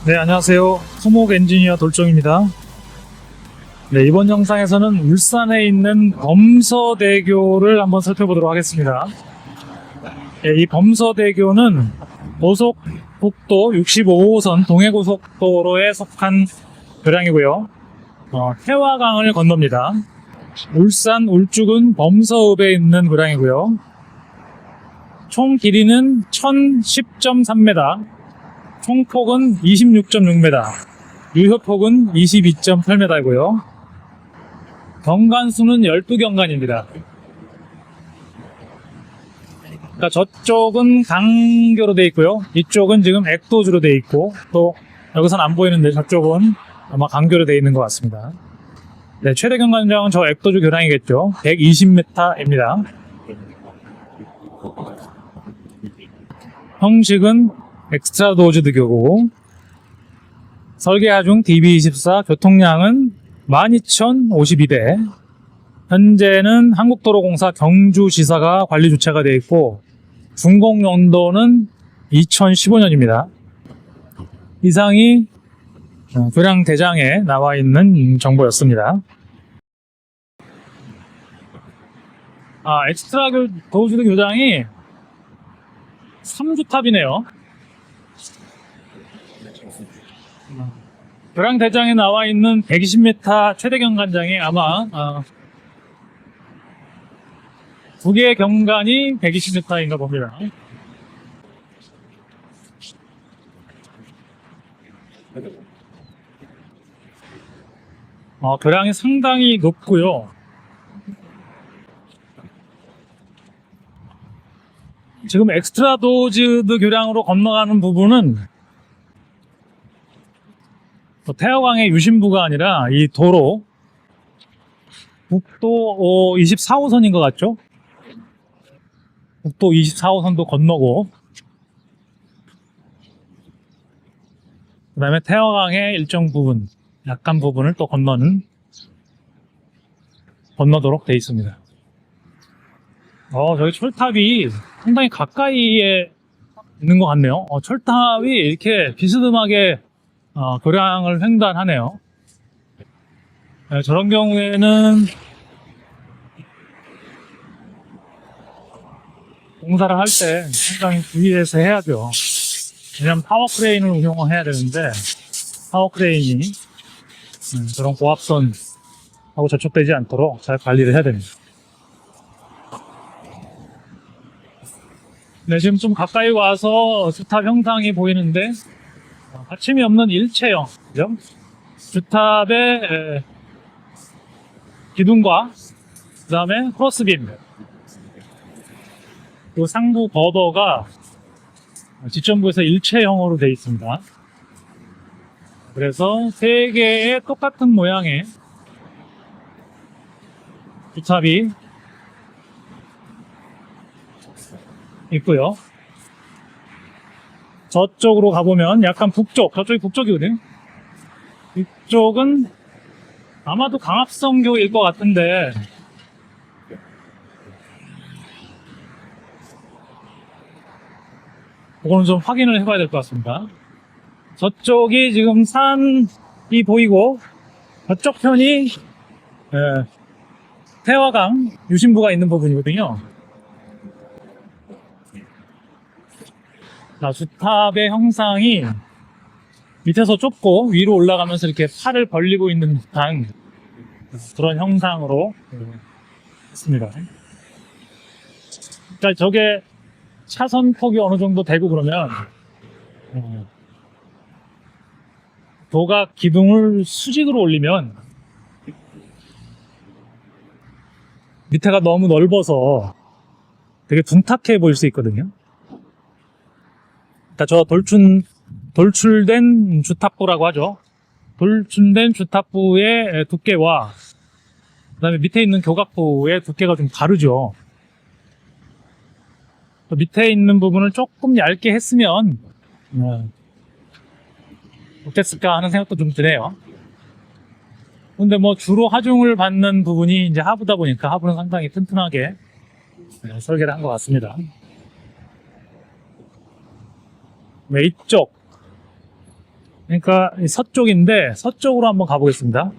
네, 안녕하세요. 토목 엔지니어 돌종입니다. 네, 이번 영상에서는 울산에 있는 범서대교를 한번 살펴보도록 하겠습니다. 네, 이 범서대교는 고속국도 65호선 동해고속도로에 속한 교량이고요. 태화강을 건넙니다. 울산 울주군 범서읍에 있는 교량이고요. 총 길이는 1010.3m, 총폭은 26.6m, 유효폭은 22.8m이고요. 경관수는 12경관입니다. 그러니까 저쪽은 강교로 되어 있고요. 이쪽은 지금 액도주로 되어 있고, 또 여기서는 안 보이는데 저쪽은 아마 강교로 되어 있는 것 같습니다. 네, 최대 경관장은 저 액도주 교량이겠죠. 120m입니다. 형식은 엑스트라도어즈드 교고, 설계 하중 DB24, 교통량은 12,052대, 현재는 한국도로공사 경주지사가 관리 주체가 되어 있고, 준공연도는 2015년입니다. 이상이 교량 대장에 나와 있는 정보였습니다. 엑스트라 도어즈드 교장이 3주탑이네요. 교량 대장에 나와 있는 120m 최대 경관장이 아마 두 개의 경관이 120m인가 봅니다. 교량이 상당히 높고요. 지금 엑스트라 도어즈드 교량으로 건너가는 부분은 태화강의 유심부가 아니라 이 도로 국도 24호선인 것 같죠? 국도 24호선도 건너고, 그 다음에 태화강의 일정 부분, 약간 부분을 또 건너도록 되어 있습니다. 저기 철탑이 상당히 가까이에 있는 것 같네요. 철탑이 이렇게 비스듬하게 교량을 횡단하네요. 네, 저런 경우에는 공사를 할 때 상당히 주의해서 해야죠. 왜냐하면 타워크레인을 운영해야 되는데, 타워크레인이 저런 고압선하고 접촉되지 않도록 잘 관리를 해야 됩니다. 네, 지금 좀 가까이 와서 주탑 형상이 보이는데, 받침이 없는 일체형, 그죠? 주탑의 기둥과 그 다음에 크로스빔, 그 상부 버더가 지점부에서 일체형으로 되어 있습니다. 그래서 세 개의 똑같은 모양의 주탑이 있고요. 저쪽으로 가보면 약간 저쪽이 북쪽이거든요. 이쪽은 아마도 강압선교일 것 같은데, 그거는 좀 확인을 해봐야 될 것 같습니다. 저쪽이 지금 산이 보이고, 저쪽 편이 태화강 유심부가 있는 부분이거든요. 주탑의 형상이 밑에서 좁고 위로 올라가면서 이렇게 팔을 벌리고 있는 듯한 그런 형상으로 했습니다. 그러니까 저게 차선 폭이 어느 정도 되고 그러면 도각 기둥을 수직으로 올리면 밑에가 너무 넓어서 되게 둔탁해 보일 수 있거든요. 그러니까 저 돌출된 주탑부라고 하죠. 돌출된 주탑부의 두께와 그 다음에 밑에 있는 교각부의 두께가 좀 다르죠. 밑에 있는 부분을 조금 얇게 했으면 어땠을까 하는 생각도 좀 드네요. 근데 뭐 주로 하중을 받는 부분이 이제 하부다 보니까 하부는 상당히 튼튼하게 설계를 한 것 같습니다. 네, 이쪽 그러니까 이 서쪽인데 서쪽으로 한번 가보겠습니다.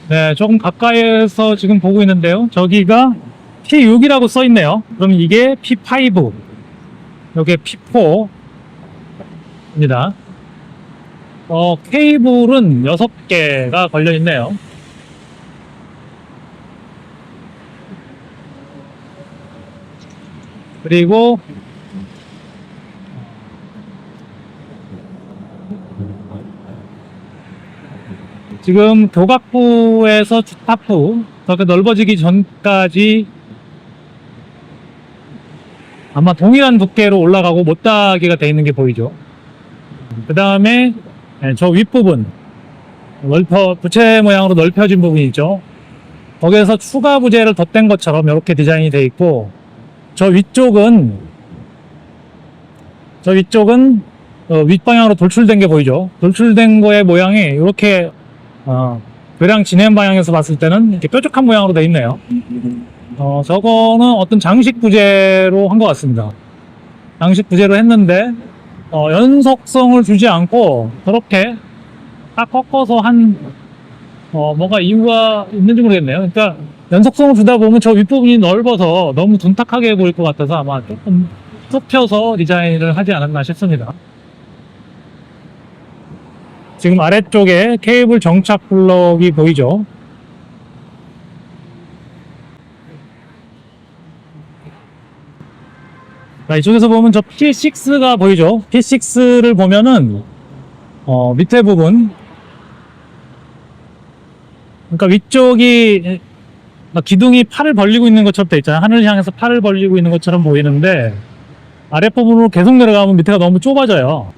네, 조금 가까이에서 지금 보고 있는데요. 저기가 P6이라고 써 있네요. 그럼 이게 P5, 이게 P4입니다. 케이블은 6개가 걸려 있네요. 그리고 지금 교각부에서 주탑부 그렇게 넓어지기 전까지 아마 동일한 두께로 올라가고 못다기가 되어 있는 게 보이죠. 그 다음에 저 윗부분 부채 모양으로 넓혀진 부분이 있죠. 거기에서 추가 부재를 덧댄 것처럼 이렇게 디자인이 되어 있고, 저 위쪽은 윗방향으로 돌출된 게 보이죠. 돌출된 거의 모양이 이렇게 교량 진행 방향에서 봤을 때는 이렇게 뾰족한 모양으로 되어 있네요. 저거는 어떤 장식 부재로 한 것 같습니다. 장식 부재로 했는데 연속성을 주지 않고 저렇게 딱 꺾어서 뭐가 이유가 있는지 모르겠네요. 그러니까 연속성을 주다 보면 저 윗부분이 넓어서 너무 둔탁하게 보일 것 같아서 아마 조금 좁혀서 디자인을 하지 않았나 싶습니다. 지금 아래쪽에 케이블 정착 블럭이 보이죠. 자, 이쪽에서 보면 저 P6가 보이죠. P6를 보면은 밑에 부분, 그러니까 위쪽이 기둥이 팔을 벌리고 있는 것처럼 돼 있잖아요. 하늘을 향해서 팔을 벌리고 있는 것처럼 보이는데 아랫부분으로 계속 내려가면 밑에가 너무 좁아져요.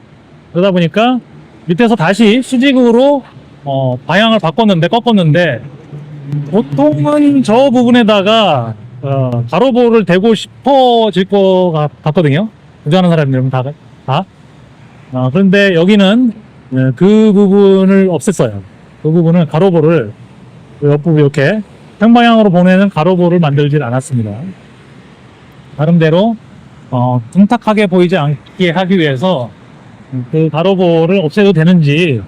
그러다 보니까 밑에서 다시 수직으로 방향을 꺾었는데 보통은 저 부분에다가 가로볼을 대고 싶어질 것 같거든요. 운전하는 사람들은 다. 그런데 여기는 그 부분을 없앴어요. 그 부분은 가로볼을 옆부분 이렇게 평방향으로 보내는 가로볼을 만들질 않았습니다. 나름대로 둔탁하게 보이지 않게 하기 위해서 그 가로볼을 없애도 되는지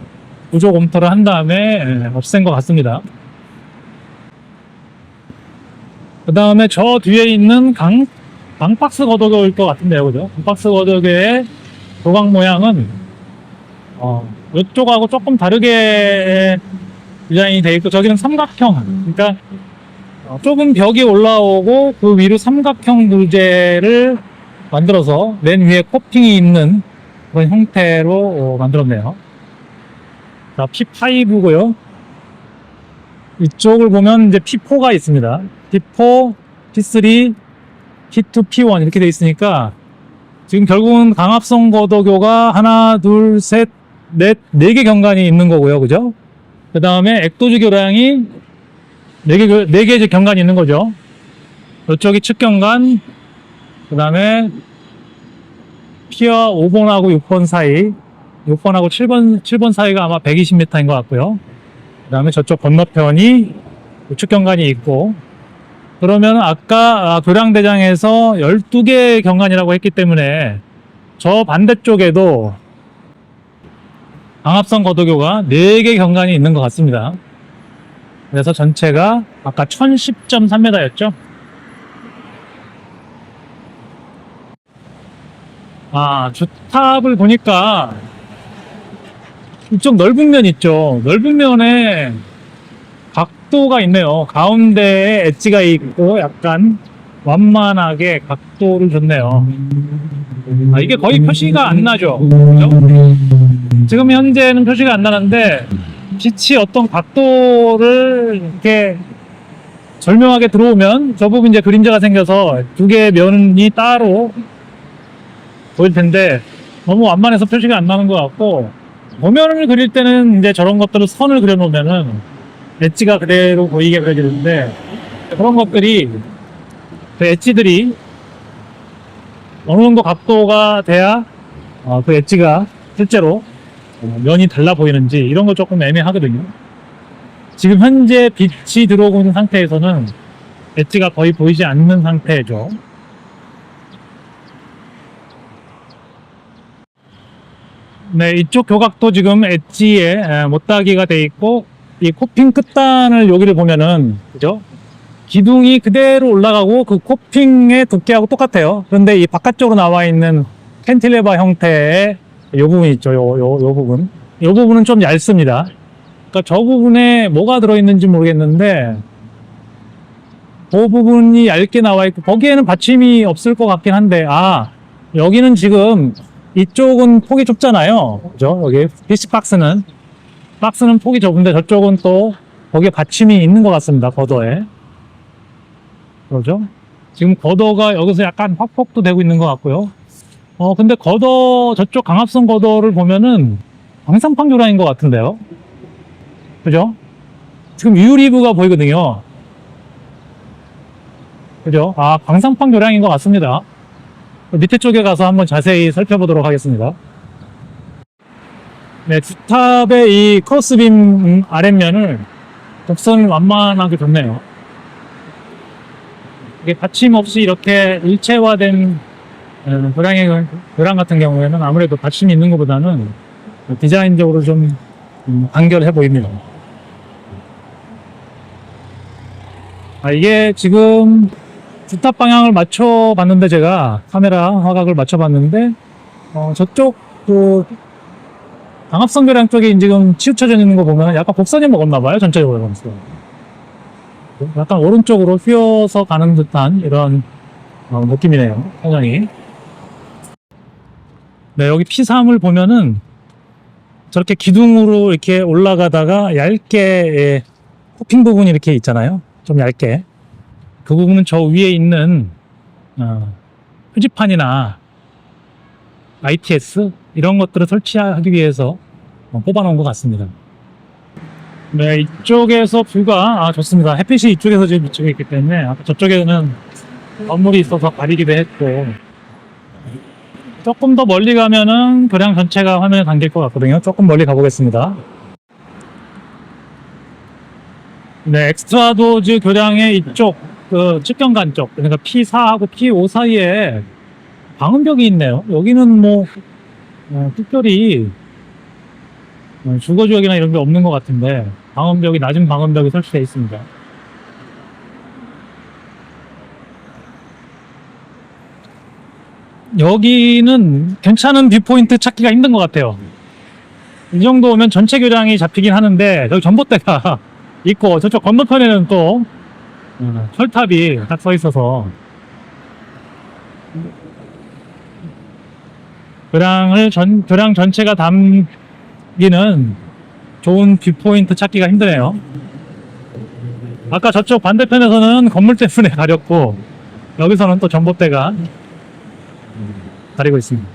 구조 검토를 한 다음에 없앤 것 같습니다. 그 다음에 저 뒤에 있는 강박스 거도교일 것 같은데요, 그죠? 강박스 거도교의 조각 모양은 이쪽하고 조금 다르게 디자인이 되어 있고, 저기는 삼각형, 그러니까 좁은 벽이 올라오고 그 위로 삼각형 부재를 만들어서 맨 위에 코팅이 있는 그런 형태로 만들었네요. 자, P5고요. 이쪽을 보면 이제 P4가 있습니다. P4, P3, P2, P1 이렇게 되어 있으니까 지금 결국은 강압성 거도교가 하나, 둘, 셋, 넷, 4개 경관이 있는 거고요. 그죠? 그 다음에 액도주 교량이 4개 경관이 있는 거죠. 이쪽이 측경관, 그 다음에 피어 5번하고 6번 사이, 6번하고 7번 사이가 아마 120m인 것 같고요. 그 다음에 저쪽 건너편이 우측 경관이 있고, 그러면 아까 교량대장에서 12개 경관이라고 했기 때문에 저 반대쪽에도 강압성 거도교가 4개 경관이 있는 것 같습니다. 그래서 전체가 아까 1010.3m였죠. 주탑을 보니까 이쪽 넓은 면 있죠. 넓은 면에 각도가 있네요. 가운데에 엣지가 있고 약간 완만하게 각도를 줬네요. 이게 거의 표시가 안 나죠. 그죠? 지금 현재는 표시가 안 나는데 빛이 어떤 각도를 이렇게 절묘하게 들어오면 저 부분 이제 그림자가 생겨서 2개의 면이 따로 보일 텐데 너무 완만해서 표시가 안 나는 것 같고, 도면을 그릴 때는 이제 저런 것들을 선을 그려놓으면은 엣지가 그대로 보이게 그려지는데, 그런 것들이 그 엣지들이 어느 정도 각도가 돼야 그 엣지가 실제로 면이 달라 보이는지 이런 거 조금 애매하거든요. 지금 현재 빛이 들어오고 있는 상태에서는 엣지가 거의 보이지 않는 상태죠. 네, 이쪽 교각도 지금 엣지에 못따기가 돼 있고, 이 코핑 끝단을 여기를 보면은, 그죠? 기둥이 그대로 올라가고 그 코핑의 두께하고 똑같아요. 그런데 이 바깥쪽으로 나와 있는 캔틸레버 형태의 요 부분 있죠. 요 부분. 요 부분은 좀 얇습니다. 그러니까 저 부분에 뭐가 들어있는지 모르겠는데, 그 부분이 얇게 나와 있고, 거기에는 받침이 없을 것 같긴 한데, 여기는 지금 이쪽은 폭이 좁잖아요. 그죠? 여기 PC 박스는 폭이 좁은데 저쪽은 또 거기에 받침이 있는 것 같습니다. 걷어에. 그러죠? 지금 걷어가 여기서 약간 확폭도 되고 있는 것 같고요. 근데 걷어, 저쪽 강압선 걷어를 보면은 광상판 교량인 것 같은데요. 그죠? 지금 유리부가 보이거든요. 그죠? 광상판 교량인 것 같습니다. 밑에 쪽에 가서 한번 자세히 살펴보도록 하겠습니다. 네, 주탑의 이 크로스빔 아랫면을 곡선이 완만하게 뒀네요. 이게 받침 없이 이렇게 일체화된 교량 같은 경우에는 아무래도 받침이 있는 것보다는 디자인적으로 좀 간결해 보입니다. 이게 지금 주탑 방향을 맞춰 봤는데, 제가 카메라 화각을 맞춰 봤는데, 저쪽 그 강압선 교량 쪽이 지금 치우쳐져 있는 거 보면 약간 곡선이 먹었나 봐요. 전체적으로 보면서 약간 오른쪽으로 휘어서 가는 듯한 이런 느낌이네요. 상당히. 네, 여기 P3을 보면은 저렇게 기둥으로 이렇게 올라가다가 얇게 코핑 부분이 이렇게 있잖아요. 좀 얇게. 그 부분은 저 위에 있는 표지판이나 ITS 이런 것들을 설치하기 위해서 뽑아 놓은 것 같습니다. 네, 이쪽에서 뷰가 좋습니다. 햇빛이 이쪽에서 지금 비치고 있기 때문에 아까 저쪽에는 건물이 있어서 가리기도 했고, 조금 더 멀리 가면은 교량 전체가 화면에 담길 것 같거든요. 조금 멀리 가보겠습니다. 네, 엑스트라도즈 교량의 이쪽 그 측경관 쪽, 그러니까 P4하고 P5 사이에 방음벽이 있네요. 여기는 뭐 특별히 주거지역이나 이런 게 없는 것 같은데 방음벽이, 낮은 방음벽이 설치되어 있습니다. 여기는 괜찮은 뷰포인트 찾기가 힘든 것 같아요. 이 정도 오면 전체 교량이 잡히긴 하는데, 저기 전봇대가 있고 저쪽 건너편에는 또 철탑이 딱 서 있어서 교량 전체가 담기는 좋은 뷰포인트 찾기가 힘드네요. 아까 저쪽 반대편에서는 건물 때문에 가렸고, 여기서는 또 전봇대가 가리고 있습니다.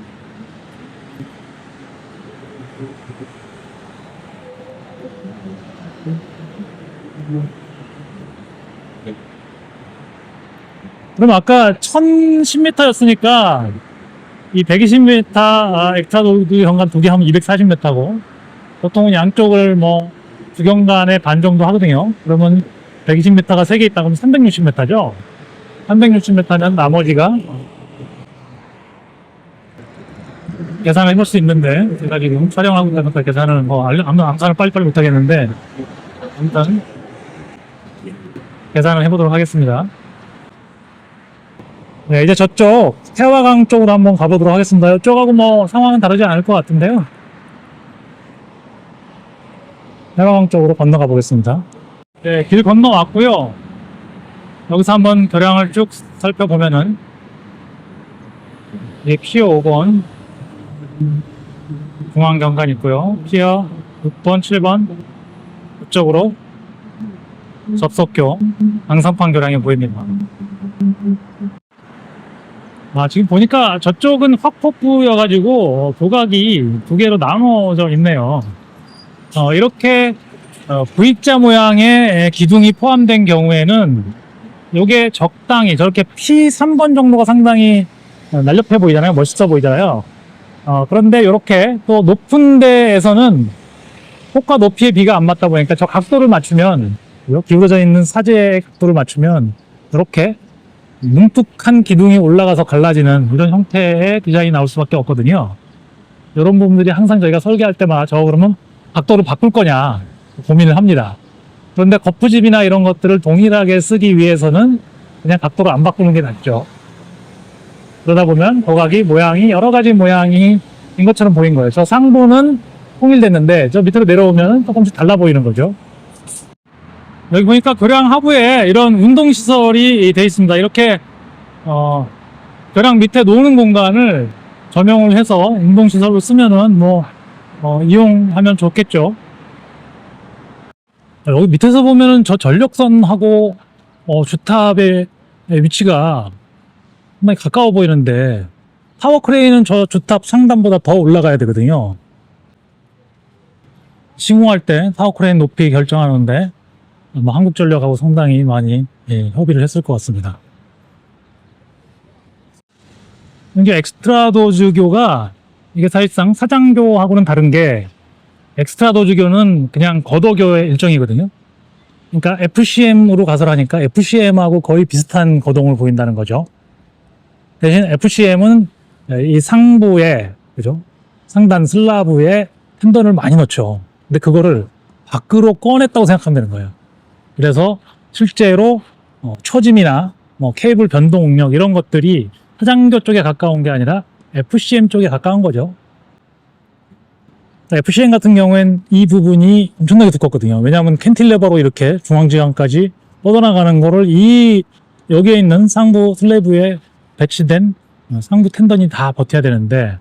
그럼 아까 1010m였으니까 이 120m 엑스트라도즈 현관 두 개 하면 240m고, 보통은 양쪽을 뭐 두 경관에 반 정도 하거든요. 그러면 120m가 3개 있다 그러면 360m죠. 360m면 나머지가 계산을 해볼 수 있는데, 제가 지금 촬영하고 있다니까 계산을 암산을 빨리빨리 못하겠는데, 일단 계산을 해보도록 하겠습니다. 네, 이제 저쪽 태화강 쪽으로 한번 가보도록 하겠습니다. 이쪽하고 뭐 상황은 다르지 않을 것 같은데요. 태화강 쪽으로 건너가 보겠습니다. 네, 길 건너왔고요. 여기서 한번 교량을 쭉 살펴보면은 이 피어 5번 중앙경관 있고요. 피어 6번, 7번 이쪽으로 접속교 강상판 교량이 보입니다. 지금 보니까 저쪽은 확폭부여가지고 교각이 두 개로 나눠져 있네요. 이렇게 V자 모양의 기둥이 포함된 경우에는 요게 적당히 저렇게 P3번 정도가 상당히 날렵해 보이잖아요. 멋있어 보이잖아요. 그런데 이렇게 또 높은 데에서는 폭과 높이의 비가 안 맞다 보니까 저 각도를 맞추면, 기울어져 있는 사지의 각도를 맞추면 이렇게 뭉툭한 기둥이 올라가서 갈라지는 이런 형태의 디자인이 나올 수밖에 없거든요. 이런 부분들이 항상 저희가 설계할 때마다 그러면 각도를 바꿀 거냐 고민을 합니다. 그런데 거푸집이나 이런 것들을 동일하게 쓰기 위해서는 그냥 각도를 안 바꾸는 게 낫죠. 그러다 보면 고각이 모양이 여러 가지 모양인 것처럼 보인 거예요. 저 상부는 통일됐는데 저 밑으로 내려오면 조금씩 달라 보이는 거죠. 여기 보니까 교량 하부에 이런 운동시설이 되어 있습니다. 이렇게 교량 밑에 노는 공간을 점용을 해서 운동시설로 쓰면은 이용하면 좋겠죠. 여기 밑에서 보면은 저 전력선하고 주탑의 위치가 상당히 가까워 보이는데 타워 크레인은 저 주탑 상단보다 더 올라가야 되거든요. 시공할 때 타워 크레인 높이 결정하는데 한국전력하고 상당히 많이 협의를 했을 것 같습니다. 이게 엑스트라도즈교가 이게 사실상 사장교하고는 다른 게 엑스트라도즈교는 그냥 거도교의 일종이거든요. 그러니까 FCM으로 가설하니까 FCM하고 거의 비슷한 거동을 보인다는 거죠. 대신 FCM은 이 상부에, 그죠? 상단 슬라브에 텐던을 많이 넣죠. 근데 그거를 밖으로 꺼냈다고 생각하면 되는 거예요. 그래서 실제로 처짐이나 케이블 변동 응력 이런 것들이 사장교 쪽에 가까운 게 아니라 FCM 쪽에 가까운 거죠. FCM 같은 경우엔 이 부분이 엄청나게 두껍거든요. 왜냐하면 캔틸레버로 이렇게 중앙지강까지 뻗어나가는 거를 여기에 있는 상부 슬래브에 배치된 상부 텐던이 다 버텨야 되는데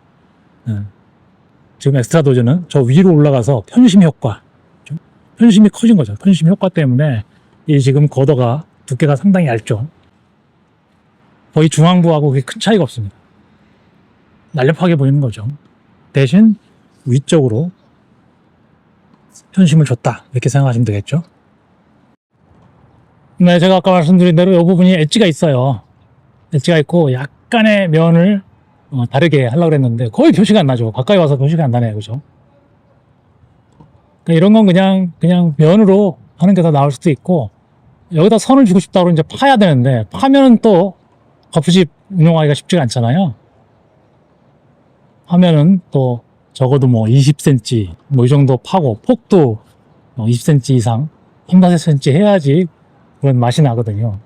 지금 엑스트라도즈는 저 위로 올라가서 편심 효과, 편심이 커진 거죠. 편심 효과 때문에 이 지금 거더가 두께가 상당히 얇죠. 거의 중앙부하고 그렇게 큰 차이가 없습니다. 날렵하게 보이는 거죠. 대신 위쪽으로 편심을 줬다 이렇게 생각하시면 되겠죠. 네, 제가 아까 말씀드린 대로 이 부분이 엣지가 있어요. 엣지가 있고 약간의 면을 다르게 하려고 했는데 거의 표시가 안 나죠. 가까이 와서 표시가 안 나네요. 그죠? 그러니까 이런 건 그냥 면으로 하는 게 더 나을 수도 있고, 여기다 선을 주고 싶다고 이제 파야 되는데 파면은 또 거푸집 운용하기가 쉽지가 않잖아요. 하면은 또 적어도 20cm 이 정도 파고 폭도 20cm 이상 3-4cm 해야지 그런 맛이 나거든요.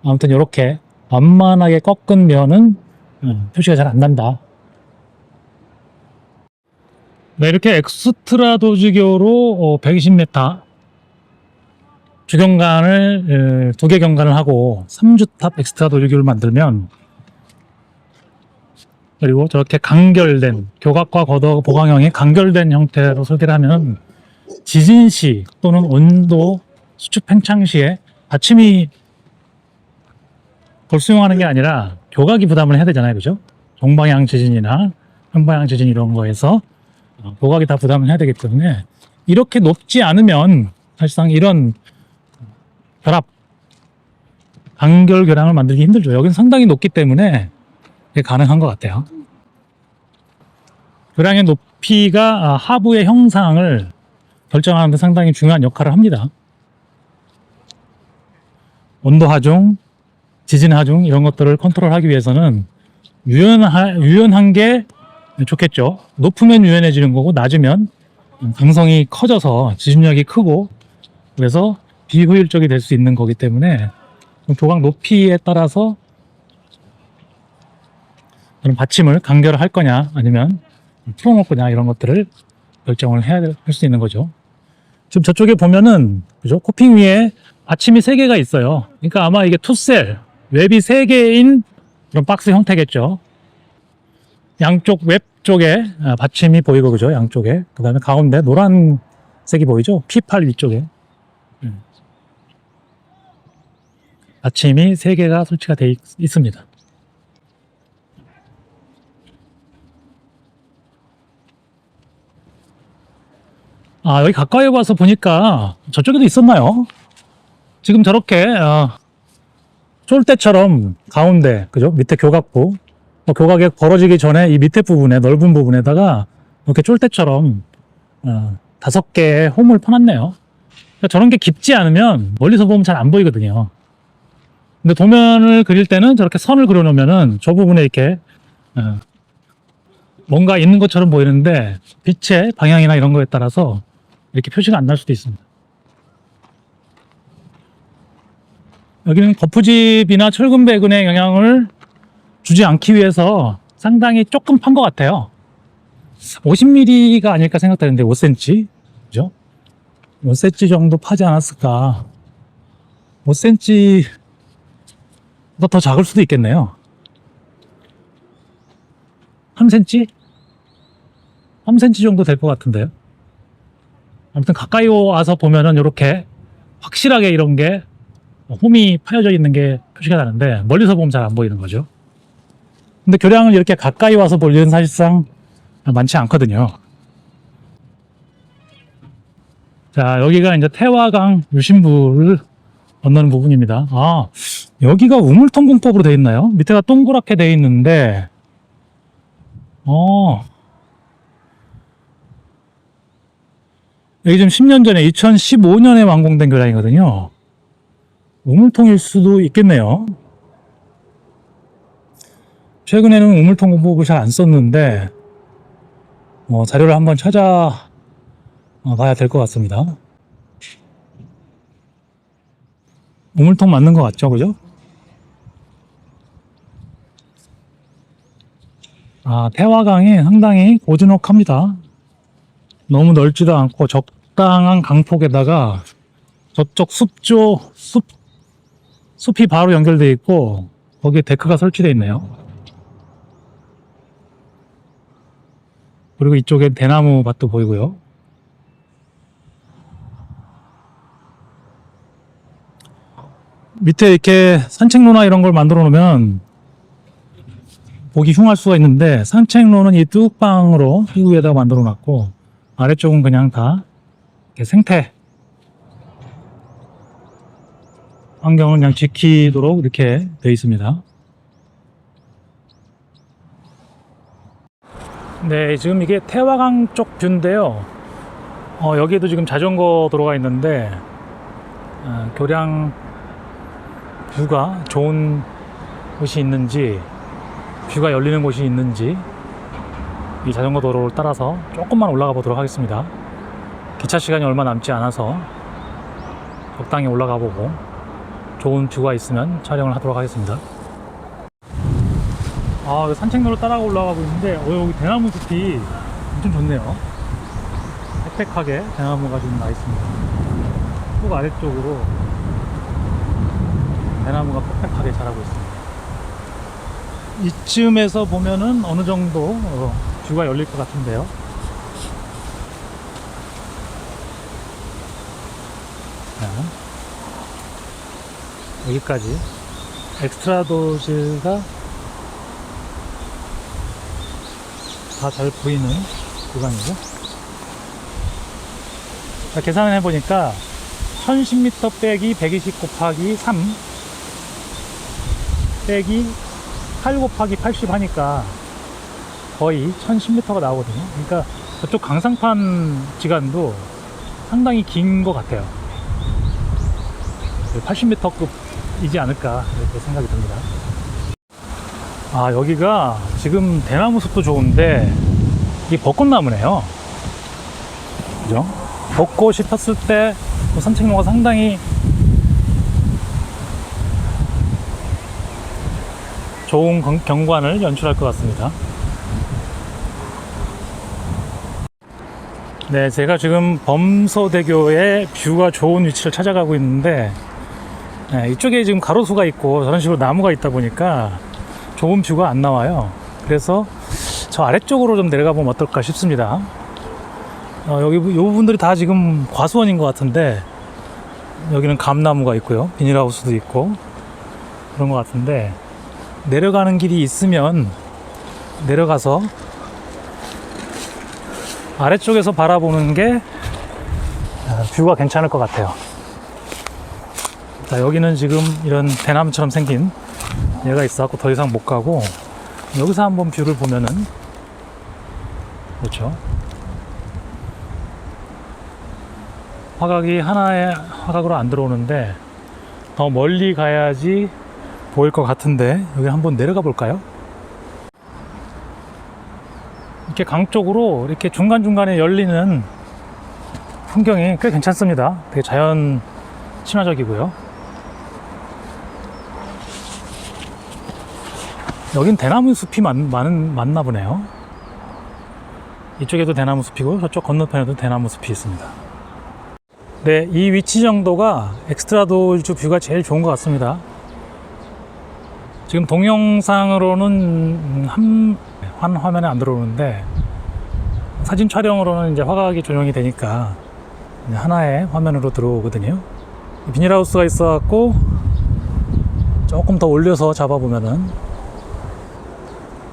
아무튼 이렇게 만만하게 꺾은 면은 표시가 잘 안 난다. 네, 이렇게 엑스트라도즈교로 120m 주경관을 2개 경관을 하고 3주탑 엑스트라도즈교를 만들면, 그리고 저렇게 간결된 교각과 거더 보강형이 간결된 형태로 설계를 하면 지진시 또는 온도 수축 팽창 시에 받침이 골수용하는 게 아니라 교각이 부담을 해야 되잖아요. 그죠? 동방향 지진이나 편방향 지진 이런 거에서 교각이 다 부담을 해야 되기 때문에 이렇게 높지 않으면 사실상 이런 결합 간결 교량을 만들기 힘들죠. 여기는 상당히 높기 때문에 이게 가능한 것 같아요. 교량의 높이가 하부의 형상을 결정하는 데 상당히 중요한 역할을 합니다. 온도 하중, 지진 하중 이런 것들을 컨트롤하기 위해서는 유연한 게 좋겠죠. 높으면 유연해지는 거고 낮으면 강성이 커져서 지진력이 크고 그래서 비효율적이 될 수 있는 거기 때문에 교각 높이에 따라서 그런 받침을 간결할 거냐 아니면 풀어놓을 거냐 이런 것들을 결정을 해야 할 수 있는 거죠. 지금 저쪽에 보면은 그죠? 코핑 위에 받침이 3개가 있어요. 그러니까 아마 이게 투셀 웹이 3개인 그런 박스 형태겠죠. 양쪽 웹 쪽에 받침이 보이고 그죠? 양쪽에. 그 다음에 가운데 노란색이 보이죠? P8 위쪽에. 받침이 3개가 설치가 되어 있습니다. 여기 가까이 와서 보니까 저쪽에도 있었나요? 지금 저렇게 쫄대처럼 가운데 그죠? 밑에 교각부 교각이 벌어지기 전에 이 밑에 부분에 넓은 부분에다가 이렇게 쫄대처럼 5개의 홈을 퍼놨네요. 그러니까 저런 게 깊지 않으면 멀리서 보면 잘 안 보이거든요. 근데 도면을 그릴 때는 저렇게 선을 그려놓으면은 저 부분에 이렇게 뭔가 있는 것처럼 보이는데 빛의 방향이나 이런 거에 따라서 이렇게 표시가 안 날 수도 있습니다. 여기는 거푸집이나 철근배근에 영향을 주지 않기 위해서 상당히 조금 판 것 같아요. 50mm가 아닐까 생각되는데 5cm? 그죠? 5cm 정도 파지 않았을까. 5cm 더 작을 수도 있겠네요. 3cm? 3cm 정도 될 것 같은데요. 아무튼 가까이 와서 보면은 이렇게 확실하게 이런 게 홈이 파여져 있는 게 표시가 나는데 멀리서 보면 잘 안 보이는 거죠. 근데 교량을 이렇게 가까이 와서 볼 일은 사실상 많지 않거든요. 자, 여기가 이제 태화강 유심부를 건너는 부분입니다. 아, 여기가 우물통공법으로 되어 있나요? 밑에가 동그랗게 되어 있는데, 여기 좀 10년 전에 2015년에 완공된 교량이거든요. 우물통일 수도 있겠네요. 최근에는 우물통 공법을 잘 안 썼는데 자료를 한번 찾아 봐야 될 것 같습니다. 우물통 맞는 것 같죠, 그죠? 아, 태화강이 상당히 고즈넉합니다. 너무 넓지도 않고 적당한 강폭에다가 저쪽 숲이 바로 연결되어 있고 거기에 데크가 설치되어 있네요. 그리고 이쪽에 대나무 밭도 보이고요. 밑에 이렇게 산책로나 이런 걸 만들어 놓으면 보기 흉할 수가 있는데 산책로는 이 뚝방으로 피구에다가 만들어 놨고 아래쪽은 그냥 다 이렇게 생태 환경을 그냥 지키도록 이렇게 되어 있습니다. 네, 지금 이게 태화강 쪽 뷰인데요. 여기에도 지금 자전거 도로가 있는데 교량 뷰가 좋은 곳이 있는지 뷰가 열리는 곳이 있는지 이 자전거 도로를 따라서 조금만 올라가 보도록 하겠습니다. 기차 시간이 얼마 남지 않아서 적당히 올라가 보고 좋은 뷰가 있으면 촬영을 하도록 하겠습니다. 아, 산책로로 따라가 올라가고 있는데 여기 대나무 숲이 엄청 좋네요. 빽빽하게 대나무가 지금 나 있습니다. 쭉 아래쪽으로 대나무가 빽빽하게 자라고 있습니다. 이쯤에서 보면은 어느 정도 뷰가 열릴 것 같은데요. 여기까지 엑스트라도즈가 다 잘 보이는 구간이고, 계산을 해보니까 1010m 빼기 120 곱하기 3 빼기 8 곱하기 80 하니까 거의 1010m가 나오거든요. 그러니까 저쪽 강상판 지간도 상당히 긴 것 같아요. 80m급이지 않을까 이렇게 생각이 듭니다. 아, 여기가 지금 대나무 숲도 좋은데 이 벚꽃나무네요. 그죠? 벚꽃이 폈을 때 산책로가 상당히 좋은 경관을 연출할 것 같습니다. 네, 제가 지금 범서대교의 뷰가 좋은 위치를 찾아가고 있는데 이쪽에 지금 가로수가 있고 저런 식으로 나무가 있다 보니까 좋은 뷰가 안 나와요. 그래서 저 아래쪽으로 좀 내려가 보면 어떨까 싶습니다. 여기 이 부분들이 다 지금 과수원인 것 같은데 여기는 감나무가 있고요, 비닐하우스도 있고 그런 것 같은데 내려가는 길이 있으면 내려가서 아래쪽에서 바라보는 게 뷰가 괜찮을 것 같아요. 자, 여기는 지금 이런 대나무처럼 생긴 얘가 있어갖고 더 이상 못 가고 여기서 한번 뷰를 보면은 그렇죠. 화각이 하나의 화각으로 안 들어오는데 더 멀리 가야지 보일 것 같은데 여기 한번 내려가 볼까요? 이렇게 강 쪽으로 이렇게 중간중간에 열리는 풍경이 꽤 괜찮습니다. 되게 자연 친화적이고요. 여긴 대나무 숲이 많나 보네요. 이쪽에도 대나무 숲이고 저쪽 건너편에도 대나무 숲이 있습니다. 네, 이 위치 정도가 엑스트라도주 뷰가 제일 좋은 것 같습니다. 지금 동영상으로는 한 화면에 안 들어오는데 사진 촬영으로는 이제 화각이 조정이 되니까 하나의 화면으로 들어오거든요. 비닐하우스가 있어갖고 조금 더 올려서 잡아보면은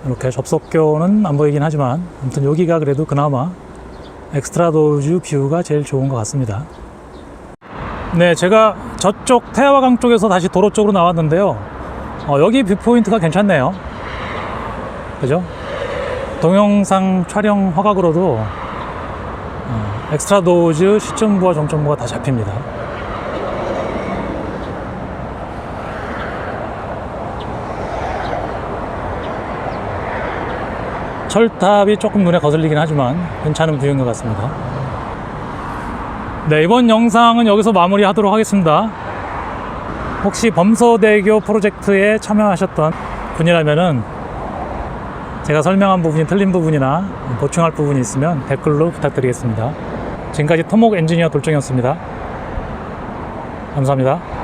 이렇게 접속교는 안 보이긴 하지만 아무튼 여기가 그래도 그나마 엑스트라도주 뷰가 제일 좋은 것 같습니다. 네, 제가 저쪽 태화강 쪽에서 다시 도로 쪽으로 나왔는데요. 여기 뷰포인트가 괜찮네요. 그죠? 동영상 촬영 화각으로도 엑스트라도주 시점부와 종점부가 다 잡힙니다. 철탑이 조금 눈에 거슬리긴 하지만 괜찮은 뷰인 것 같습니다. 네, 이번 영상은 여기서 마무리하도록 하겠습니다. 혹시 범서대교 프로젝트에 참여하셨던 분이라면은 제가 설명한 부분이 틀린 부분이나 보충할 부분이 있으면 댓글로 부탁드리겠습니다. 지금까지 토목 엔지니어 돌정이었습니다. 감사합니다.